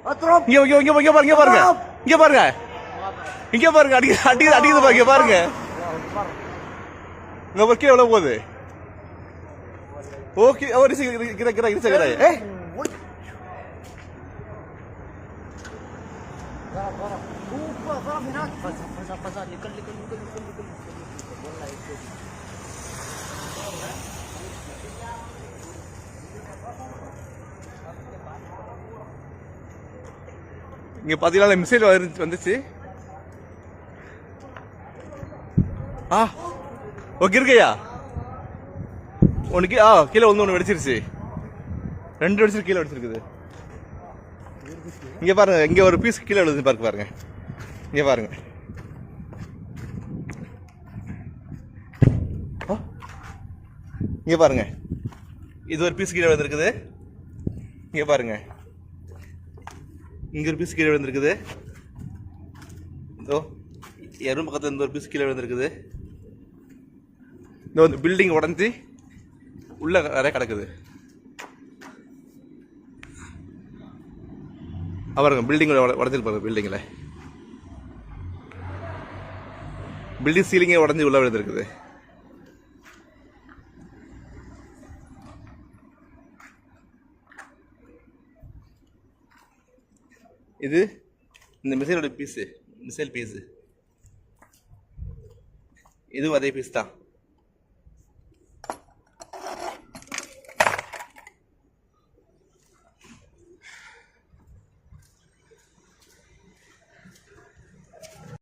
இங்க பாருங்க பாருங்க இங்க பாருங்க இங்க பாருங்க அடிக்குது பாருங்க பாருங்க இங்க கீழே எவ்வளவு போகுது ஓகே ஒரு கிர இங்க பாத்தீங்கன்னா மிசைல் வந்துச்சு ஓகே இருக்கையா உனக்கு கீழே ஒன்று வெடிச்சிருச்சு 2 வெடிச்சு கீழே வெடிச்சிருக்குது இங்க பாருங்க இங்க ஒரு பீஸ் கீழே விழுது பாருங்க இங்க பாருங்க இங்க பாருங்க இது ஒரு பீஸ் கீழே விழுந்திருக்குது இங்க பாருங்க இங்க ஒரு பீஸ் கீழே விழுந்திருக்குது இதோ எறும் பக்கத்துல இந்த ஒரு பீஸ் கீழே விழுந்திருக்குது இந்த பில்டிங் உடஞ்சி உள்ள நிறைய கிடக்குது பாருங்க பில்டிங் உடஞ்சிருப்பாங்க பில்டிங் சீலிங்கே உடஞ்சி உள்ள விழுந்திருக்குது இது இந்த மிசைல் பீஸ் இதுவும் அதே பீஸ் தான்